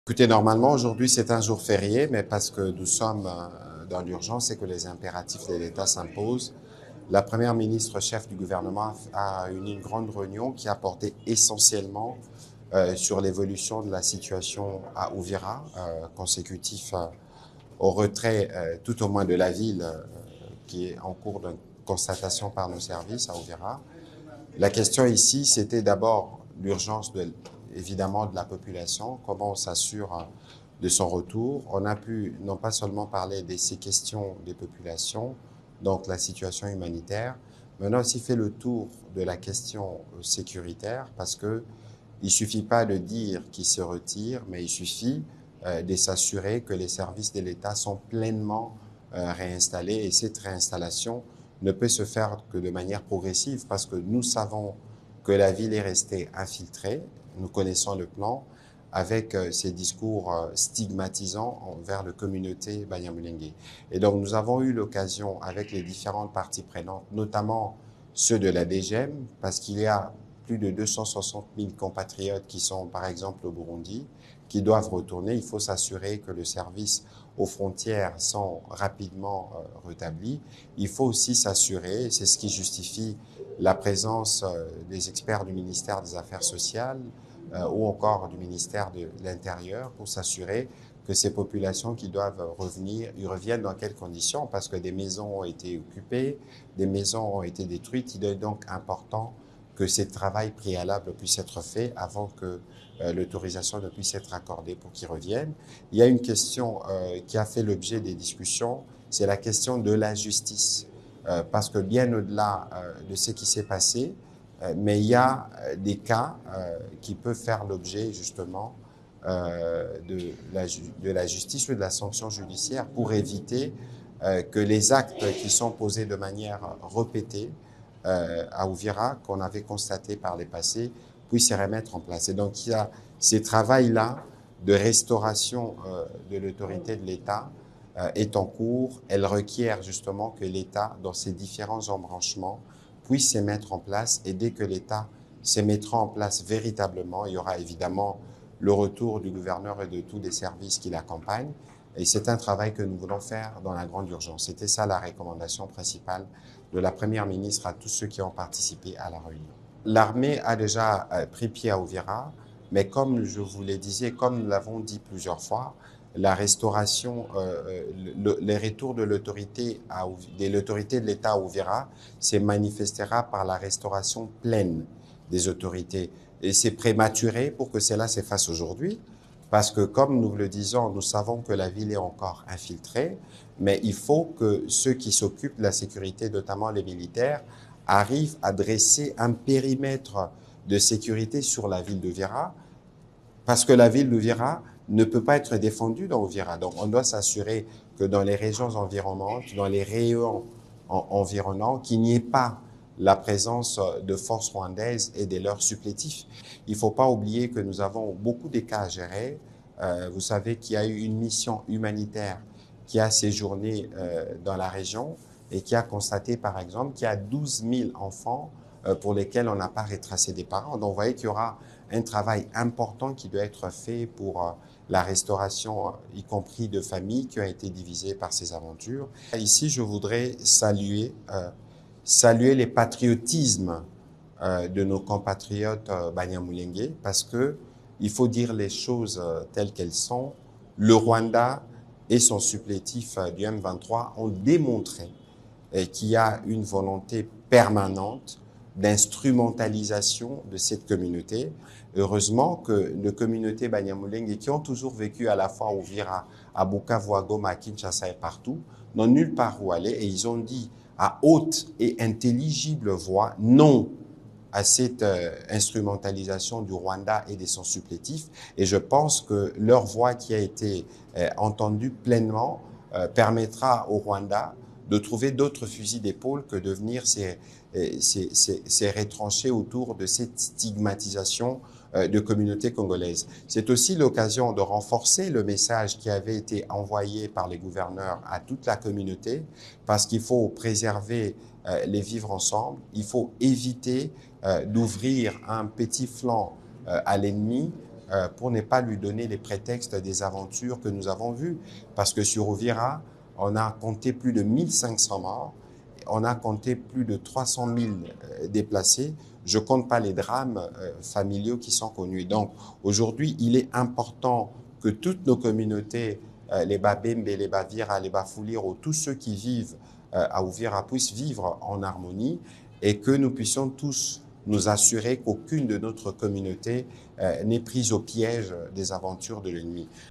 Écoutez, normalement, aujourd'hui, c'est un jour férié, mais parce que nous sommes dans l'urgence et que les impératifs de l'État s'imposent, la première ministre chef du gouvernement a eu une grande réunion qui a porté essentiellement sur l'évolution de la situation à Uvira, consécutif au retrait tout au moins de la ville qui est en cours de constatation par nos services à Uvira. La question ici, c'était d'abord l'urgence évidemment de la population, comment on s'assure de son retour. On a pu non pas seulement parler de ces questions des populations, donc la situation humanitaire, mais on a aussi fait le tour de la question sécuritaire parce que il suffit pas de dire qu'il se retire, mais il suffit de s'assurer que les services de l'État sont pleinement réinstallés et cette réinstallation ne peut se faire que de manière progressive parce que nous savons que la ville est restée infiltrée, nous connaissons le plan, avec ces discours stigmatisants envers la communauté Banyamulenge. Et donc nous avons eu l'occasion avec les différentes parties prenantes, notamment ceux de la DGM, parce qu'il y a plus de 260 000 compatriotes qui sont par exemple au Burundi, qui doivent retourner. Il faut s'assurer que le service aux frontières sont rapidement rétablis. Il faut aussi s'assurer, c'est ce qui justifie la présence des experts du ministère des Affaires sociales ou encore du ministère de l'Intérieur pour s'assurer que ces populations qui doivent revenir, ils reviennent dans quelles conditions, parce que des maisons ont été occupées, des maisons ont été détruites. Il est donc important que ce travail préalable puisse être fait avant que l'autorisation ne puisse être accordée pour qu'ils reviennent. Il y a une question qui a fait l'objet des discussions, c'est la question de la justice. Parce que bien au-delà de ce qui s'est passé, mais il y a des cas qui peuvent faire l'objet justement de la justice ou de la sanction judiciaire pour éviter que les actes qui sont posés de manière répétée à Uvira, qu'on avait constaté par les passés, puissent se remettre en place. Et donc il y a ces travails-là de restauration de l'autorité de l'État est en cours. Elle requiert justement que l'État, dans ses différents embranchements, puisse se mettre en place. Et dès que l'État se mettra en place véritablement, il y aura évidemment le retour du gouverneur et de tous les services qui l'accompagnent. Et c'est un travail que nous voulons faire dans la grande urgence. C'était ça la recommandation principale de la Première ministre à tous ceux qui ont participé à la réunion. L'armée a déjà pris pied à Uvira, mais comme je vous le disais, comme nous l'avons dit plusieurs fois, la restauration, les retours de l'autorité de l'État à Uvira se manifestera par la restauration pleine des autorités. Et c'est prématuré pour que cela se fasse aujourd'hui, parce que comme nous le disons, nous savons que la ville est encore infiltrée, mais il faut que ceux qui s'occupent de la sécurité, notamment les militaires, arrivent à dresser un périmètre de sécurité sur la ville de Uvira, parce que la ville d'Uvira ne peut pas être défendue dans Uvira. Donc on doit s'assurer que dans les régions environnantes, dans les rayons environnants, qu'il n'y ait pas la présence de forces rwandaises et de leurs supplétifs. Il ne faut pas oublier que nous avons beaucoup de cas à gérer. Vous savez qu'il y a eu une mission humanitaire qui a séjourné dans la région et qui a constaté, par exemple, qu'il y a 12 000 enfants pour lesquels on n'a pas retracé des parents. Donc, vous voyez qu'il y aura un travail important qui doit être fait pour la restauration, y compris de familles qui ont été divisées par ces aventures. Ici, je voudrais saluer les patriotismes de nos compatriotes Banyamulenge, parce que il faut dire les choses telles qu'elles sont. Le Rwanda et son supplétif du M23 ont démontré qu'il y a une volonté permanente d'instrumentalisation de cette communauté. Heureusement que les communautés Banyamulenge, qui ont toujours vécu à la fois au Uvira, à Bukavu, à Goma, à Kinshasa et partout, n'ont nulle part où aller et ils ont dit à haute et intelligible voix non à cette instrumentalisation du Rwanda et de son supplétif. Et je pense que leur voix qui a été entendue pleinement permettra au Rwanda de trouver d'autres fusils d'épaule que de venir s'est retranché autour de cette stigmatisation de communauté congolaise. C'est aussi l'occasion de renforcer le message qui avait été envoyé par les gouverneurs à toute la communauté, parce qu'il faut préserver les vivre ensemble, il faut éviter d'ouvrir un petit flanc à l'ennemi pour ne pas lui donner les prétextes des aventures que nous avons vues. Parce que sur Uvira, on a compté plus de 1500 morts, on a compté plus de 300 000 déplacés. Je ne compte pas les drames familiaux qui sont connus. Donc aujourd'hui, il est important que toutes nos communautés, les Babembe, les Bavira, les Bafuliro, tous ceux qui vivent à Uvira puissent vivre en harmonie et que nous puissions tous nous assurer qu'aucune de notre communauté n'est prise au piège des aventures de l'ennemi.